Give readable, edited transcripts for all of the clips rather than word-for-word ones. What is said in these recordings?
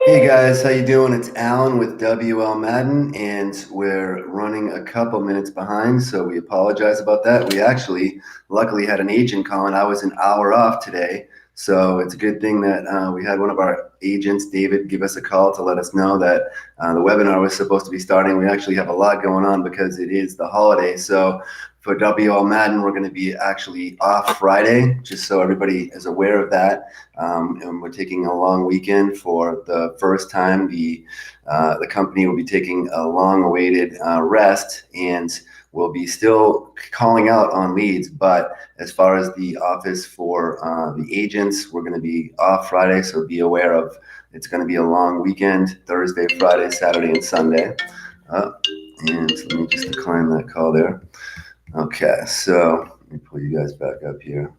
Hey guys, how you doing? It's Alan with WL Madden, and we're running a couple minutes behind, so we apologize about that. We actually, luckily, had an agent calling. I was an hour off today, so it's a good thing that we had one of our agents, David, give us a call to let us know that the webinar was supposed to be starting. We actually have a lot going on because it is the holiday, so for WL Madden, we're going to be actually off Friday, just so everybody is aware of that. And we're taking a long weekend for the first time. The company will be taking a long-awaited rest, and we'll be still calling out on leads. But as far as the office for the agents, we're going to be off Friday, so be aware of it's going to be a long weekend: Thursday, Friday, Saturday, and Sunday. And let me just decline that call there. Okay, so let me pull you guys back up here.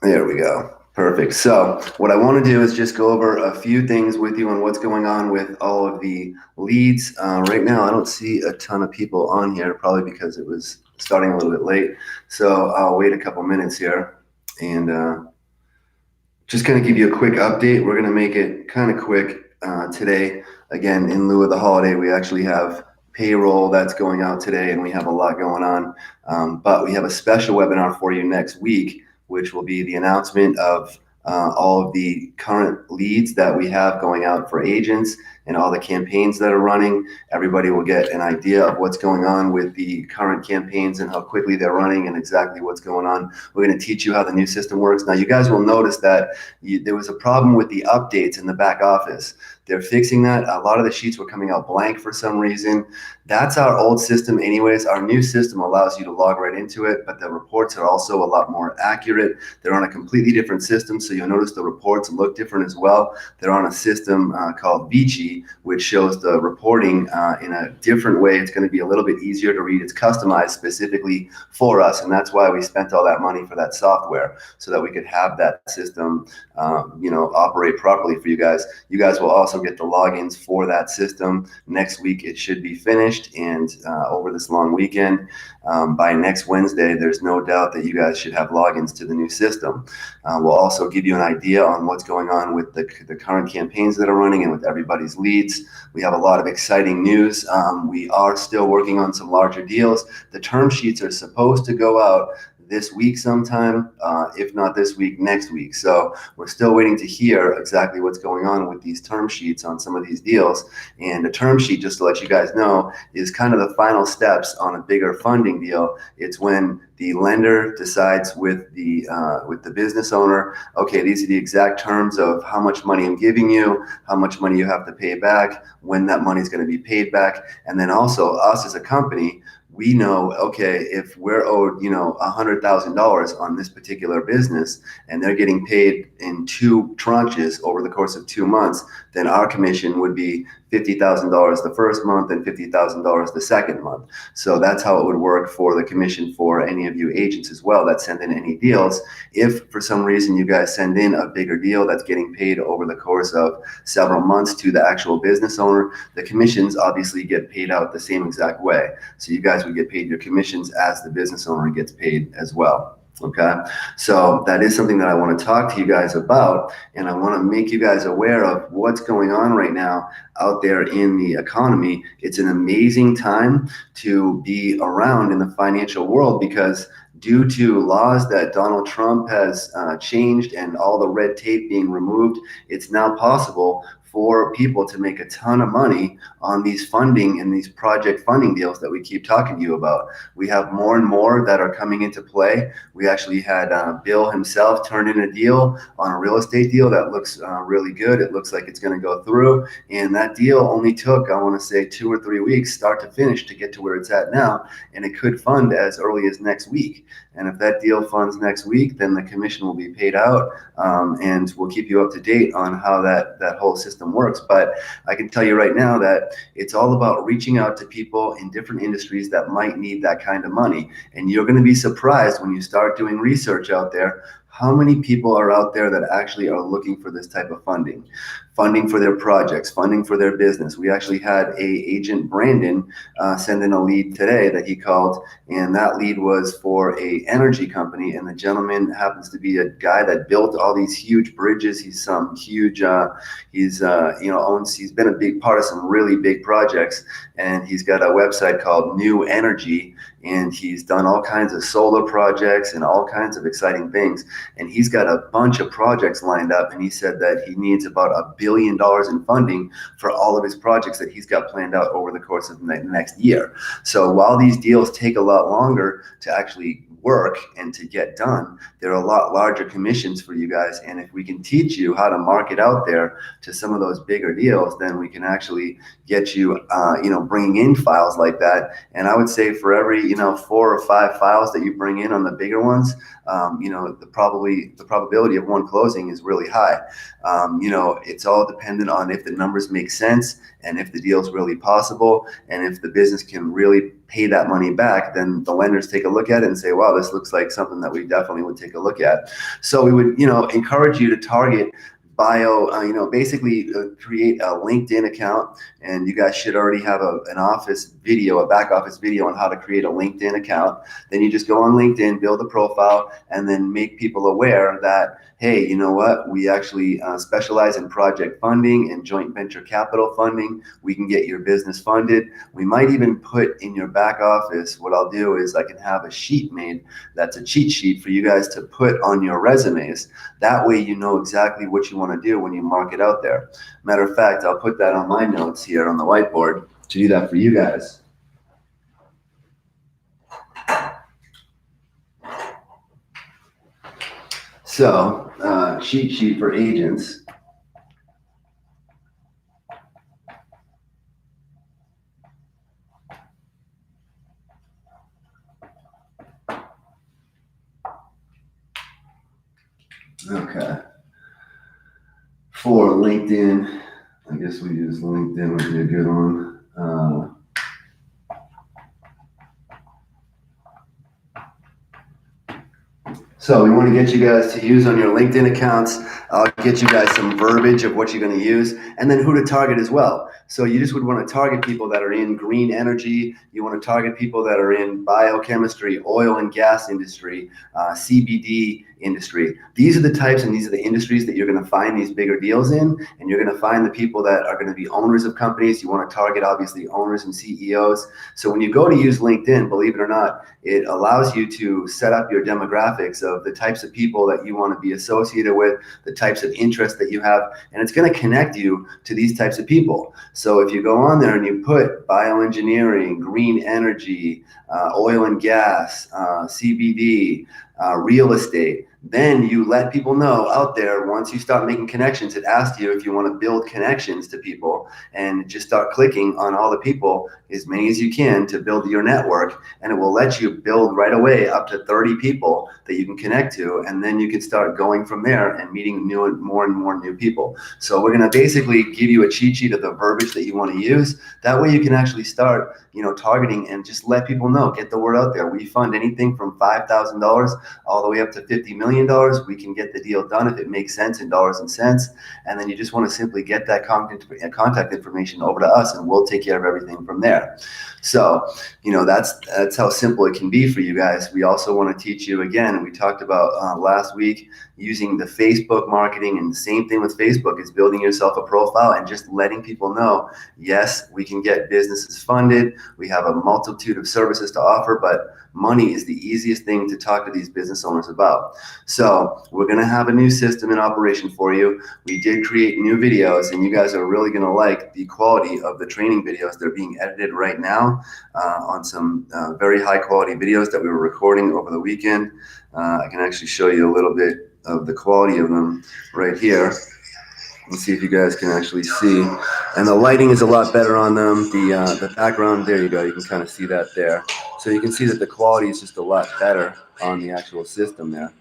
There we go. Perfect. So what I want to do is just go over a few things with you on what's going on with all of the leads. Right now, I don't see a ton of people on here, probably because it was starting a little bit late. So I'll wait a couple minutes here and just kind of give you a quick update. We're going to make it kind of quick today. Again, in lieu of the holiday, we actually have payroll that's going out today, and we have a lot going on. But we have a special webinar for you next week, which will be the announcement of all of the current leads that we have going out for agents and all the campaigns that are running. Everybody will get an idea of what's going on with the current campaigns and how quickly they're running and exactly what's going on. We're going to teach you how the new system works. Now, you guys will notice that there was a problem with the updates in the back office. They're fixing that. A lot of the sheets were coming out blank for some reason. That's our old system anyways. Our new system allows you to log right into it, but the reports are also a lot more accurate. They're on a completely different system, so you'll notice the reports look different as well. They're on a system called Vici, which shows the reporting in a different way. It's going to be a little bit easier to read. It's customized specifically for us, and that's why we spent all that money for that software, so that we could have that system operate properly for you guys. You guys will also get the logins for that system. Next week it should be finished, and over this long weekend, by next Wednesday, there's no doubt that you guys should have logins to the new system. We'll also give you an idea on what's going on with the current campaigns that are running and with everybody's leads. We have a lot of exciting news. We are still working on some larger deals. The term sheets are supposed to go out this week sometime, if not this week, next week. So we're still waiting to hear exactly what's going on with these term sheets on some of these deals. And a term sheet, just to let you guys know, is kind of the final steps on a bigger funding deal. It's when the lender decides with the business owner, okay, these are the exact terms of how much money I'm giving you, how much money you have to pay back, when that money is going to be paid back, and then also us as a company, we know, okay, if we're owed, $100,000 on this particular business and they're getting paid in two tranches over the course of 2 months, then our commission would be $50,000 the first month and $50,000 the second month. So that's how it would work for the commission for any of you agents as well that send in any deals. If for some reason you guys send in a bigger deal that's getting paid over the course of several months to the actual business owner, the commissions obviously get paid out the same exact way. So you guys would get paid your commissions as the business owner gets paid as well. Okay, so that is something that I want to talk to you guys about, and I want to make you guys aware of what's going on right now out there in the economy. It's an amazing time to be around in the financial world because due to laws that Donald Trump has changed and all the red tape being removed, it's now possible for people to make a ton of money on these funding and these project funding deals that we keep talking to you about. We have more and more that are coming into play. We actually had Bill himself turn in a deal on a real estate deal that looks really good. It looks like it's going to go through. And that deal only took, I want to say, 2 or 3 weeks, start to finish, to get to where it's at now. And it could fund as early as next week. And if that deal funds next week, then the commission will be paid out, and we'll keep you up to date on how that whole system works. But I can tell you right now that it's all about reaching out to people in different industries that might need that kind of money. And you're going to be surprised when you start doing research out there how many people are out there that actually are looking for this type of funding for their projects, funding for their business. We actually had agent Brandon send in a lead today that he called, and that lead was for a energy company, and the gentleman happens to be a guy that built all these huge bridges. He's some huge he's been a big part of some really big projects, and he's got a website called New Energy, and he's done all kinds of solar projects and all kinds of exciting things, and he's got a bunch of projects lined up, and he said that he needs about $1 billion in funding for all of his projects that he's got planned out over the course of the next year. So while these deals take a lot longer to actually work and to get done, there are a lot larger commissions for you guys, and if we can teach you how to market out there to some of those bigger deals, then we can actually get you bringing in files like that. And I would say for every 4 or 5 files that you bring in on the bigger ones, the probability of one closing is really high. It's all dependent on if the numbers make sense and if the deal is really possible, and if the business can really pay that money back. Then the lenders take a look at it and say, wow, this looks like something that we definitely would take a look at. So we would encourage you to target basically create a LinkedIn account, and you guys should already have a back office video on how to create a LinkedIn account. Then you just go on LinkedIn, build a profile, and then make people aware that, hey, you know what? We actually specialize in project funding and joint venture capital funding. We can get your business funded. We might even put in your back office, what I'll do is I can have a sheet made that's a cheat sheet for you guys to put on your resumes. That way you know exactly what you want to do when you mark it out there. Matter of fact, I'll put that on my notes here on the whiteboard to do that for you guys. So, cheat sheet for agents. Okay. For LinkedIn, I guess we use LinkedIn would be a good one. So we want to get you guys to use on your LinkedIn accounts. I'll get you guys some verbiage of what you're going to use, and then who to target as well. So you just would want to target people that are in green energy. You want to target people that are in biochemistry, oil and gas industry, CBD industry. These are the types and these are the industries that you're going to find these bigger deals in, and you're going to find the people that are going to be owners of companies. You want to target, obviously, owners and CEOs. So when you go to use LinkedIn, believe it or not, it allows you to set up your demographics of the types of people that you want to be associated with, the types of interests that you have, and it's going to connect you to these types of people. So if you go on there and you put bioengineering, green energy, oil and gas, CBD, real estate, then you let people know out there. Once you start making connections, it asks you if you want to build connections to people, and just start clicking on all the people, as many as you can, to build your network, and it will let you build right away up to 30 people that you can connect to, and then you can start going from there and meeting more and more new people. So we're going to basically give you a cheat sheet of the verbiage that you want to use. That way you can actually start targeting and just let people know, get the word out there. We fund anything from $5,000 all the way up to $50 million. We can get the deal done if it makes sense in dollars and cents. And then you just want to simply get that contact information over to us, and we'll take care of everything from there. So, that's how simple it can be for you guys. We also want to teach you, again, we talked about last week, using the Facebook marketing, and the same thing with Facebook is building yourself a profile and just letting people know, yes, we can get businesses funded. We have a multitude of services to offer, but money is the easiest thing to talk to these business owners about. So we're going to have a new system in operation for you. We did create new videos, and you guys are really going to like the quality of the training videos. They're being edited right now on some very high quality videos that we were recording over the weekend. I can actually show you a little bit of the quality of them right here. Let's see if you guys can actually see. And the lighting is a lot better on them. The background, there you go. You can kind of see that there. So you can see that the quality is just a lot better on the actual system there.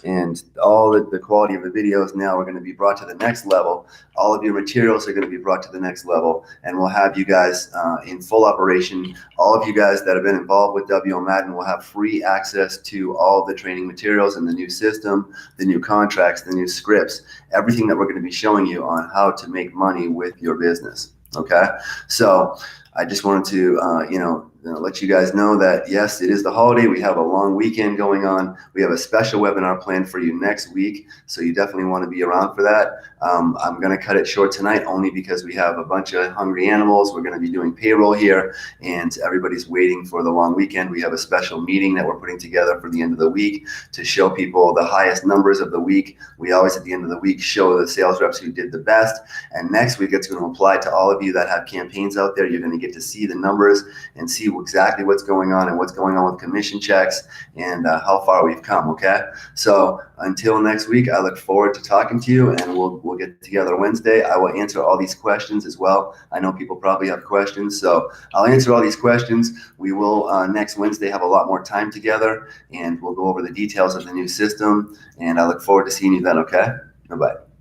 And all the quality of the videos now are going to be brought to the next level. All of your materials are going to be brought to the next level, and we'll have you guys in full operation. All of you guys that have been involved with WL Madden will have free access to all of the training materials and the new system, the new contracts, the new scripts, everything that we're going to be showing you on how to make money with your business. Okay, so I just wanted to, let you guys know that yes, it is the holiday. We have a long weekend going on. We have a special webinar planned for you next week, so you definitely want to be around for that. I'm going to cut it short tonight only because we have a bunch of hungry animals. We're going to be doing payroll here, and everybody's waiting for the long weekend. We have a special meeting that we're putting together for the end of the week to show people the highest numbers of the week. We always at the end of the week show the sales reps who did the best, and next week it's going to apply to all of you that have campaigns out there. You're going to get to see the numbers and see exactly what's going on and what's going on with commission checks and how far we've come. Okay, so until next week, I look forward to talking to you, and we'll get together Wednesday. I will answer all these questions as well. I know people probably have questions, so I'll answer all these questions. We will next Wednesday have a lot more time together, and we'll go over the details of the new system, and I look forward to seeing you then. Okay, bye-bye.